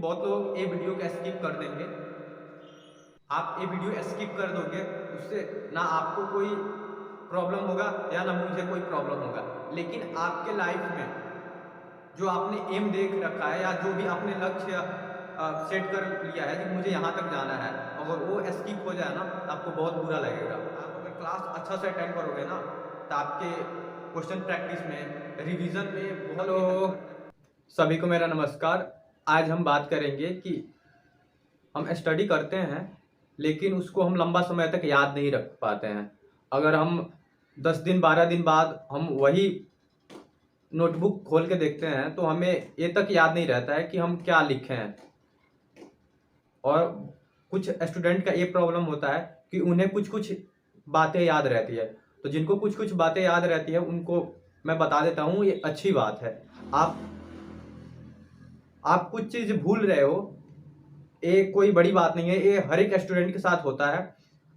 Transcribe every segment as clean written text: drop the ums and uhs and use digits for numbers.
बहुत लोग ये वीडियो को स्किप कर देंगे। आप ये वीडियो स्किप कर दोगे, उससे ना आपको कोई प्रॉब्लम होगा या ना मुझे कोई प्रॉब्लम होगा। लेकिन आपके लाइफ में जो आपने एम देख रखा है या जो भी आपने लक्ष्य सेट कर लिया है कि मुझे यहाँ तक जाना है, अगर वो स्किप हो जाए ना तो आपको बहुत बुरा लगेगा। आप अगर क्लास अच्छा से अटेंड करोगे ना तो आपके क्वेश्चन प्रैक्टिस में, रिवीजन में बहुत ही हेल्प करता है। सभी को मेरा नमस्कार। आज हम बात करेंगे कि हम स्टडी करते हैं लेकिन उसको हम लंबा समय तक याद नहीं रख पाते हैं। अगर हम 10 दिन 12 दिन बाद हम वही नोटबुक खोल के देखते हैं तो हमें ये तक याद नहीं रहता है कि हम क्या लिखे हैं। और कुछ स्टूडेंट का ये प्रॉब्लम होता है कि उन्हें कुछ कुछ बातें याद रहती है। तो जिनको कुछ कुछ बातें याद रहती है उनको मैं बता देता हूँ, ये अच्छी बात है। आप कुछ चीज़ भूल रहे हो, ये कोई बड़ी बात नहीं है, ये हर एक स्टूडेंट के साथ होता है।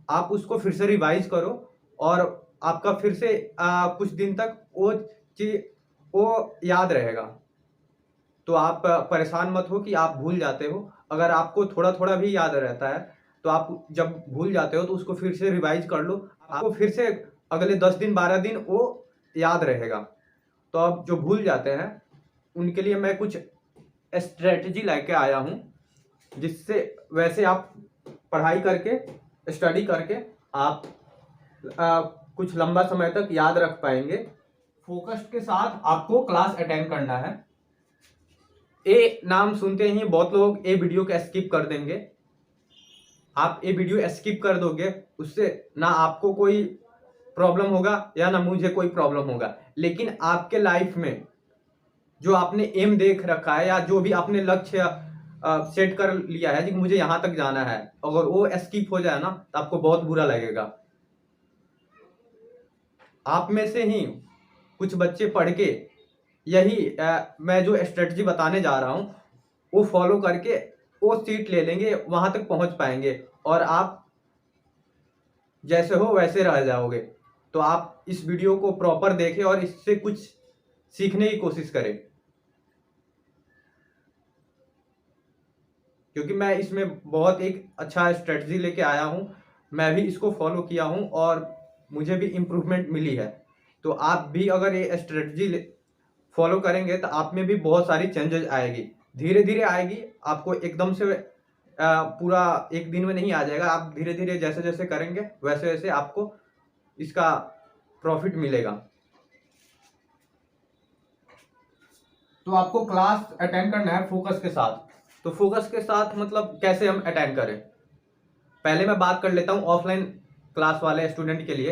आप उसको फिर से रिवाइज करो और आपका फिर से कुछ दिन तक वो चीज वो याद रहेगा। तो आप परेशान मत हो कि आप भूल जाते हो। अगर आपको थोड़ा थोड़ा भी याद रहता है तो आप जब भूल जाते हो तो उसको फिर से रिवाइज कर लो, आपको फिर से अगले 10 दिन 12 दिन वो याद रहेगा। तो अब जो भूल जाते हैं उनके लिए मैं कुछ स्ट्रेटजी लेके आया हूँ, जिससे वैसे आप पढ़ाई करके, स्टडी करके आप कुछ लंबा समय तक याद रख पाएंगे। फोकस के साथ आपको क्लास अटेंड करना है। ये नाम सुनते ही बहुत लोग ये वीडियो को स्किप कर देंगे। आप ये वीडियो स्किप कर दोगे, उससे ना आपको कोई प्रॉब्लम होगा या ना मुझे कोई प्रॉब्लम होगा। लेकिन आपके लाइफ में जो आपने एम देख रखा है या जो भी आपने लक्ष्य सेट कर लिया है कि मुझे यहाँ तक जाना है, अगर वो स्किप हो जाए ना तो आपको बहुत बुरा लगेगा। आप में से ही कुछ बच्चे पढ़ के यही मैं जो स्ट्रेटजी बताने जा रहा हूँ वो फॉलो करके वो सीट ले लेंगे, वहां तक पहुंच पाएंगे और आप जैसे हो वैसे रह जाओगे। तो आप इस वीडियो को प्रॉपर देखें और इससे कुछ सीखने की कोशिश करें, क्योंकि मैं इसमें बहुत एक अच्छा स्ट्रेटजी लेके आया हूँ। मैं भी इसको फॉलो किया हूँ और मुझे भी इम्प्रूवमेंट मिली है। तो आप भी अगर ये स्ट्रेटजी फॉलो करेंगे तो आप में भी बहुत सारी चेंजेस आएगी, धीरे धीरे आएगी। आपको एकदम से पूरा एक दिन में नहीं आ जाएगा। आप धीरे धीरे जैसे जैसे करेंगे वैसे वैसे आपको इसका प्रॉफिट मिलेगा। तो आपको क्लास अटेंड करना है फोकस के साथ। तो फोकस के साथ मतलब कैसे हम अटेंड करें, पहले मैं बात कर लेता हूँ ऑफलाइन क्लास वाले स्टूडेंट के लिए।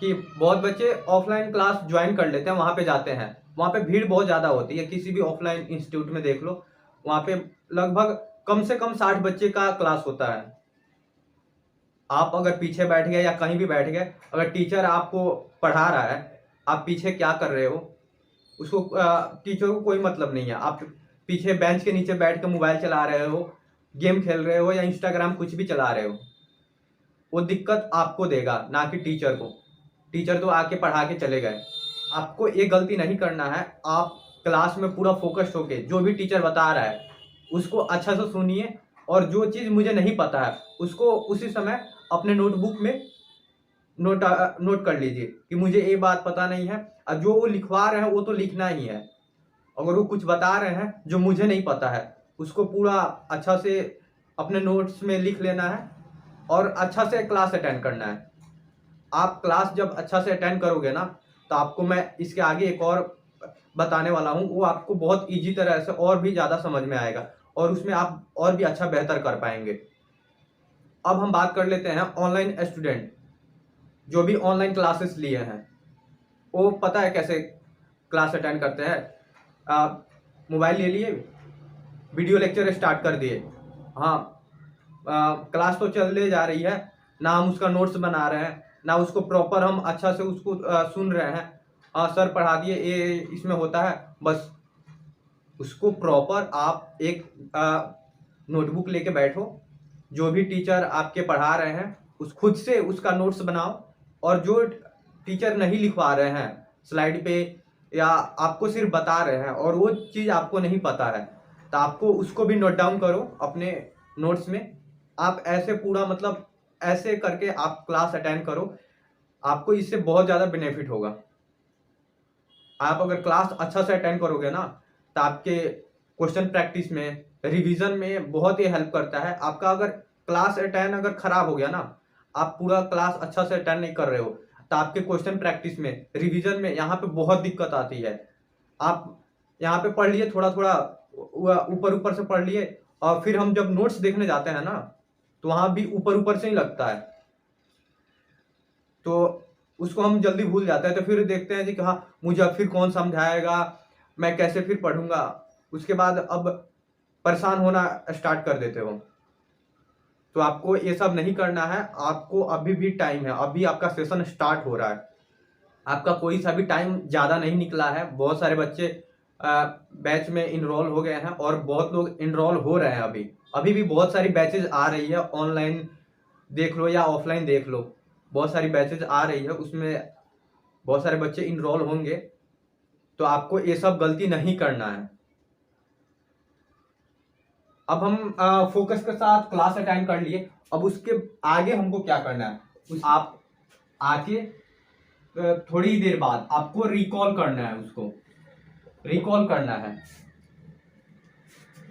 कि बहुत बच्चे ऑफलाइन क्लास ज्वाइन कर लेते हैं, वहाँ पे जाते हैं, वहाँ पे भीड़ बहुत ज़्यादा होती है। किसी भी ऑफलाइन इंस्टीट्यूट में देख लो, वहाँ पे लगभग कम से कम 60 बच्चे का क्लास होता है। आप अगर पीछे बैठ गए या कहीं भी बैठ गए, अगर टीचर आपको पढ़ा रहा है, आप पीछे क्या कर रहे हो उसको टीचर को कोई मतलब नहीं है। आप पीछे बेंच के नीचे बैठ के मोबाइल चला रहे हो, गेम खेल रहे हो या इंस्टाग्राम कुछ भी चला रहे हो, वो दिक्कत आपको देगा ना कि टीचर को। टीचर तो आके पढ़ा के चले गए। आपको ये गलती नहीं करना है। आप क्लास में पूरा फोकस्ड होके जो भी टीचर बता रहा है उसको अच्छा से सुनिए, और जो चीज़ मुझे नहीं पता है उसको उसी समय अपने नोटबुक में नोट कर लीजिए कि मुझे ये बात पता नहीं है। और जो वो लिखवा रहे हैं वो तो लिखना ही है। अगर वो कुछ बता रहे हैं जो मुझे नहीं पता है उसको पूरा अच्छा से अपने नोट्स में लिख लेना है और अच्छा से क्लास अटेंड करना है। आप क्लास जब अच्छा से अटेंड करोगे ना तो आपको मैं इसके आगे एक और बताने वाला हूँ, वो आपको बहुत ईजी तरह से और भी ज़्यादा समझ में आएगा और उसमें आप और भी अच्छा बेहतर कर पाएंगे। अब हम बात कर लेते हैं ऑनलाइन स्टूडेंट जो भी ऑनलाइन क्लासेस लिए हैं, वो पता है कैसे क्लास अटेंड करते हैं। मोबाइल ले लिए, वीडियो लेक्चर स्टार्ट कर दिए। हाँ, क्लास तो चलने जा रही है, ना हम उसका नोट्स बना रहे हैं, ना उसको प्रॉपर हम अच्छा से उसको सुन रहे हैं। सर पढ़ा दिए, ये इसमें होता है बस। उसको प्रॉपर आप एक नोटबुक लेके बैठो, जो भी टीचर आपके पढ़ा रहे हैं उस खुद से उसका नोट्स बनाओ। और जो टीचर नहीं लिखवा रहे हैं स्लाइड पे या आपको सिर्फ बता रहे हैं और वो चीज़ आपको नहीं पता है, तो आपको उसको भी नोट डाउन करो अपने नोट्स में। आप ऐसे पूरा मतलब ऐसे करके आप क्लास अटेंड करो, आपको इससे बहुत ज़्यादा बेनिफिट होगा। आप अगर क्लास अच्छा से अटेंड करोगे ना, तो आपके क्वेश्चन प्रैक्टिस में, रिवीजन में बहुत ही हेल्प करता है। आपका अगर क्लास अटेंड अगर खराब हो गया ना, आप पूरा क्लास अच्छा से अटेंड नहीं कर रहे हो, तो आपके क्वेश्चन प्रैक्टिस में, रिवीजन में यहाँ पे बहुत दिक्कत आती है। आप यहाँ पे पढ़ लिए थोड़ा थोड़ा, ऊपर ऊपर से पढ़ लिए, और फिर हम जब नोट्स देखने जाते हैं ना, तो वहाँ भी ऊपर ऊपर से ही लगता है, तो उसको हम जल्दी भूल जाते हैं। तो फिर देखते हैं जी कि हाँ, मुझे अब फिर कौन समझाएगा, मैं कैसे फिर पढ़ूंगा। उसके बाद अब परेशान होना स्टार्ट कर देते हो। तो आपको ये सब नहीं करना है। आपको अभी भी टाइम है, अभी आपका सेशन स्टार्ट हो रहा है, आपका कोई सा भी टाइम ज़्यादा नहीं निकला है। बहुत सारे बच्चे बैच में इनरोल हो गए हैं, और बहुत लोग इनरोल हो रहे हैं। अभी अभी भी बहुत सारी बैचेज आ रही है, ऑनलाइन देख लो या ऑफलाइन देख लो, बहुत सारी बैचेज आ रही है, उसमें बहुत सारे बच्चे इनरोल होंगे। तो आपको ये सब गलती नहीं करना है। अब हम फोकस के साथ क्लास अटेंड कर लिए, अब उसके आगे हमको क्या करना है, आप आके थोड़ी देर बाद आपको रिकॉल करना है, उसको रिकॉल करना है।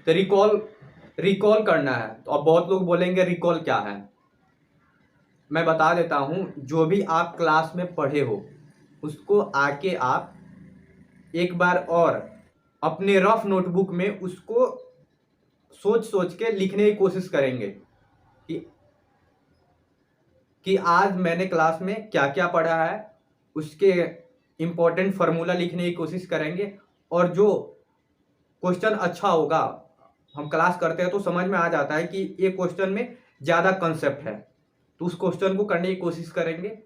तो रिकॉल रिकॉल करना है। तो अब बहुत लोग बोलेंगे रिकॉल क्या है, मैं बता देता हूं। जो भी आप क्लास में पढ़े हो, उसको आके आप एक बार और अपने रफ नोटबुक में उसको सोच सोच के लिखने की कोशिश करेंगे कि आज मैंने क्लास में क्या क्या पढ़ा है, उसके इम्पोर्टेंट फार्मूला लिखने की कोशिश करेंगे। और जो क्वेश्चन अच्छा होगा, हम क्लास करते हैं तो समझ में आ जाता है कि ये क्वेश्चन में ज़्यादा कंसेप्ट है, तो उस क्वेश्चन को करने की कोशिश करेंगे।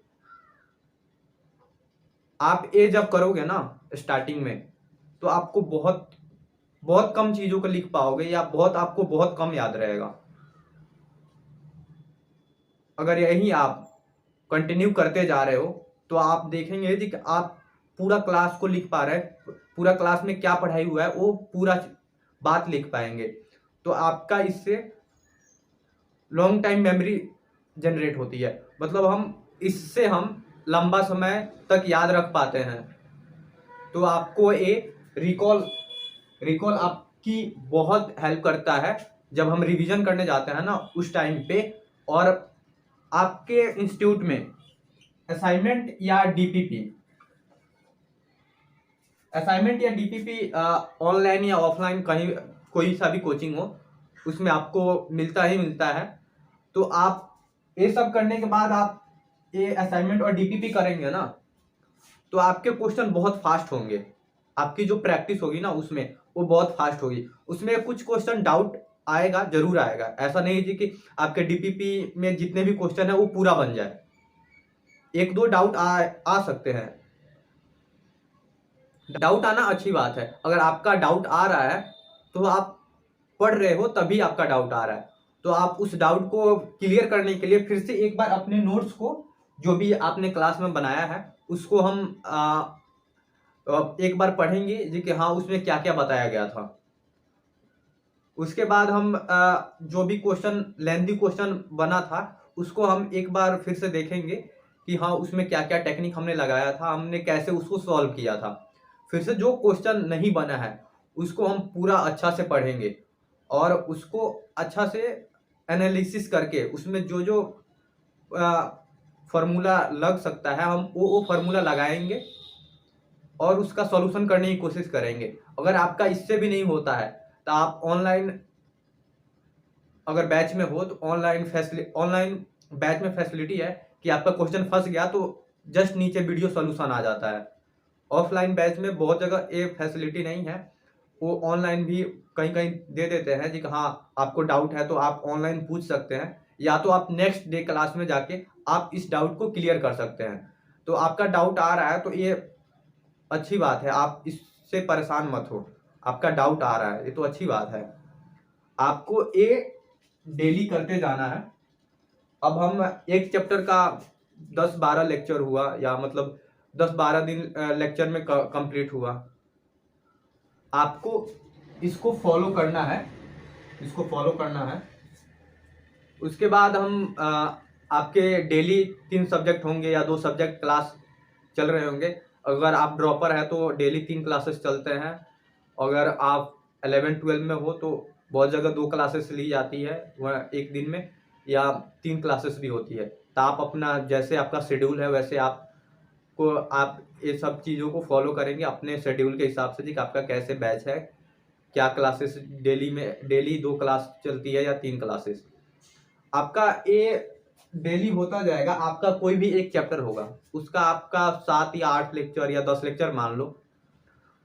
आप ये जब करोगे ना स्टार्टिंग में, तो आपको बहुत बहुत कम चीज़ों को लिख पाओगे, या आपको बहुत कम याद रहेगा। अगर यही आप कंटिन्यू करते जा रहे हो, तो आप देखेंगे कि आप पूरा क्लास को लिख पा रहे हैं, पूरा क्लास में क्या पढ़ाई हुआ है वो पूरा बात लिख पाएंगे। तो आपका इससे लॉन्ग टाइम मेमोरी जनरेट होती है, मतलब इससे हम लंबा समय तक याद रख पाते हैं। तो आपको ये रिकॉल रिकॉल आपकी बहुत हेल्प करता है जब हम रिवीजन करने जाते हैं ना, उस टाइम पे। और आपके इंस्टीट्यूट में असाइनमेंट या डीपीपी ऑनलाइन या ऑफलाइन कहीं कोई सा भी कोचिंग हो, उसमें आपको मिलता ही मिलता है। तो आप ये सब करने के बाद आप ये असाइनमेंट और डीपीपी करेंगे ना, तो आपके क्वेश्चन बहुत फास्ट होंगे। आपकी जो प्रैक्टिस होगी ना उसमें, वो बहुत फास्ट होगी। उसमें कुछ क्वेश्चन डाउट आएगा, जरूर आएगा। ऐसा नहीं है जी कि आपके डीपीपी में जितने भी क्वेश्चन है वो पूरा बन जाए, एक दो डाउट आ सकते हैं। डाउट आना अच्छी बात है। अगर आपका डाउट आ रहा है तो आप पढ़ रहे हो तभी आपका डाउट आ रहा है, तो आप उस डाउट को क्लियर करने के लिए फिर से एक बार अपने नोट्स को, जो भी आपने क्लास में बनाया है, उसको हम एक बार पढ़ेंगे जी कि हाँ उसमें क्या क्या बताया गया था। उसके बाद हम जो भी क्वेश्चन लेंथी क्वेश्चन बना था, उसको हम एक बार फिर से देखेंगे कि हाँ उसमें क्या क्या टेक्निक हमने लगाया था, हमने कैसे उसको सॉल्व किया था। फिर से जो क्वेश्चन नहीं बना है उसको हम पूरा अच्छा से पढ़ेंगे, और उसको अच्छा से एनालिसिस करके उसमें जो जो फार्मूला लग सकता है हम वो फार्मूला लगाएंगे, और उसका सॉल्यूशन करने की कोशिश करेंगे। अगर आपका इससे भी नहीं होता है, तो आप ऑनलाइन अगर बैच में हो, तो ऑनलाइन बैच में फैसिलिटी है कि आपका क्वेश्चन फंस गया तो जस्ट नीचे वीडियो सॉल्यूशन आ जाता है। ऑफलाइन बैच में बहुत जगह ये फैसिलिटी नहीं है, वो ऑनलाइन भी कहीं कहीं दे देते हैं जी कि हाँ आपको डाउट है तो आप ऑनलाइन पूछ सकते हैं, या तो आप नेक्स्ट डे क्लास में जाके आप इस डाउट को क्लियर कर सकते हैं। तो आपका डाउट आ रहा है तो ये अच्छी बात है, आप इससे परेशान मत हो। आपका डाउट आ रहा है ये तो अच्छी बात है, आपको ये डेली करते जाना है। अब हम एक चैप्टर का 10-12 लेक्चर हुआ, या मतलब 10-12 दिन लेक्चर में कंप्लीट हुआ। आपको इसको फॉलो करना है, इसको फॉलो करना है। उसके बाद हम आपके डेली 3 सब्जेक्ट होंगे या 2 सब्जेक्ट क्लास चल रहे होंगे। अगर आप ड्रॉपर है तो डेली 3 क्लासेस चलते हैं। अगर आप 11-12 में हो तो बहुत जगह 2 क्लासेस ली जाती है वह एक दिन में, या 3 क्लासेस भी होती है। तो आप अपना जैसे आपका शेड्यूल है वैसे आप ये सब चीज़ों को फॉलो करेंगे अपने शेड्यूल के हिसाब से जी कि आपका कैसे बैच है, क्या क्लासेस डेली 2 क्लास चलती है या 3 क्लासेस। आपका ये डेली होता जाएगा। आपका कोई भी एक चैप्टर होगा उसका आपका 7 या 8 लेक्चर या 10 लेक्चर मान लो,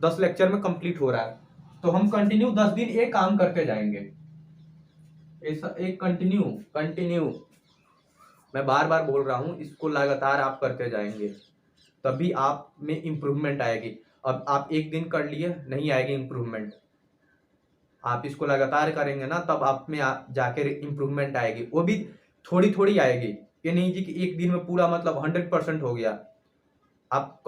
10 लेक्चर में कंप्लीट हो रहा है तो हम कंटिन्यू 10 दिन एक काम करते जाएंगे। ऐसा एक कंटिन्यू मैं बार बार बोल रहा हूँ, इसको लगातार आप करते जाएंगे तभी आप में इम्प्रूवमेंट आएगी। अब आप एक दिन कर लिए नहीं आएगी इम्प्रूवमेंट, आप इसको लगातार करेंगे ना तब आप में जाकर इम्प्रूवमेंट आएगी, वो भी थोड़ी थोड़ी आएगी। ये नहीं जी कि एक दिन में पूरा मतलब 100% हो गया। आप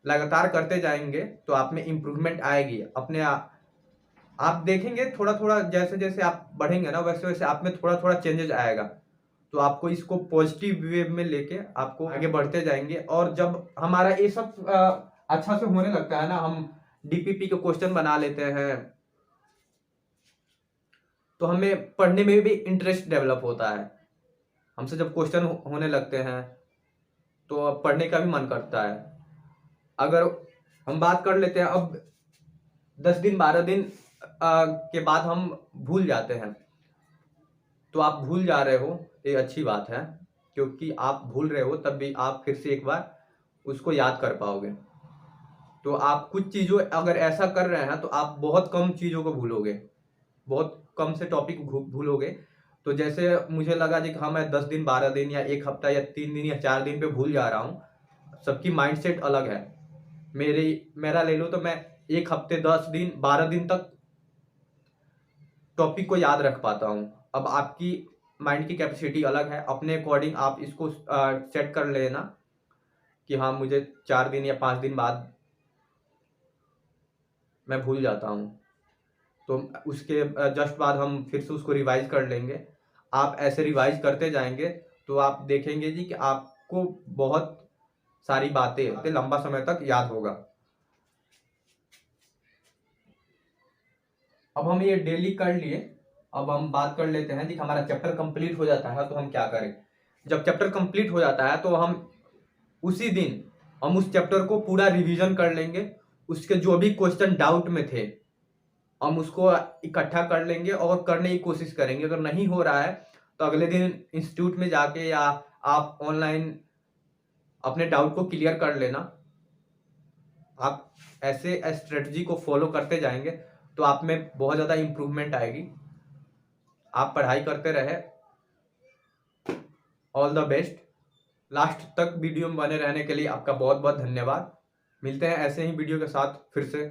लगातार करते जाएंगे तो आप में इम्प्रूवमेंट आएगी अपने आप देखेंगे थोड़ा थोड़ा, जैसे जैसे आप बढ़ेंगे ना वैसे वैसे आप में थोड़ा थोड़ा चेंजेस आएगा। तो आपको इसको पॉजिटिव वे में लेके आपको आगे बढ़ते जाएंगे। और जब हमारा ये सब अच्छा से होने लगता है ना, हम डीपीपी के क्वेश्चन बना लेते हैं तो हमें पढ़ने में भी इंटरेस्ट डेवलप होता है। हमसे जब क्वेश्चन होने लगते हैं तो पढ़ने का भी मन करता है। अगर हम बात कर लेते हैं अब 10 दिन 12 दिन के बाद हम भूल जाते हैं, तो आप भूल जा रहे हो ये अच्छी बात है, क्योंकि आप भूल रहे हो तब भी आप फिर से एक बार उसको याद कर पाओगे। तो आप कुछ चीज़ों अगर ऐसा कर रहे हैं तो आप बहुत कम चीज़ों को भूलोगे, बहुत कम से टॉपिक भूलोगे। तो जैसे मुझे लगा जी कि हाँ मैं 10 दिन 12 दिन या 1 हफ्ता या 3 दिन या 4 दिन पे भूल जा रहा हूँ। सबकी माइंडसेट अलग है। मेरा ले लो तो मैं 1 हफ्ते 10 दिन 12 दिन तक टॉपिक को याद रख पाता हूँ। अब आपकी माइंड की कैपेसिटी अलग है, अपने अकॉर्डिंग आप इसको सेट कर लेना कि हाँ मुझे 4 दिन या 5 दिन बाद मैं भूल जाता हूँ, तो उसके जस्ट बाद हम फिर से उसको रिवाइज कर लेंगे। आप ऐसे रिवाइज करते जाएंगे तो आप देखेंगे जी कि आपको बहुत सारी बातें लंबा समय तक याद होगा। अब हम ये डेली कर लिए। अब हम बात कर लेते हैं कि हमारा चैप्टर कंप्लीट हो जाता है तो हम क्या करें। जब चैप्टर कंप्लीट हो जाता है तो हम उसी दिन हम उस चैप्टर को पूरा रिवीजन कर लेंगे। उसके जो भी क्वेश्चन डाउट में थे हम उसको इकट्ठा कर लेंगे और करने की कोशिश करेंगे। अगर नहीं हो रहा है तो अगले दिन इंस्टीट्यूट में जाके या आप ऑनलाइन अपने डाउट को क्लियर कर लेना। आप ऐसे स्ट्रेटजी को फॉलो करते जाएंगे तो आप में बहुत ज़्यादा इम्प्रूवमेंट आएगी। आप पढ़ाई करते रहे। All the best. लास्ट तक वीडियो में बने रहने के लिए आपका बहुत बहुत धन्यवाद। मिलते हैं ऐसे ही वीडियो के साथ फिर से।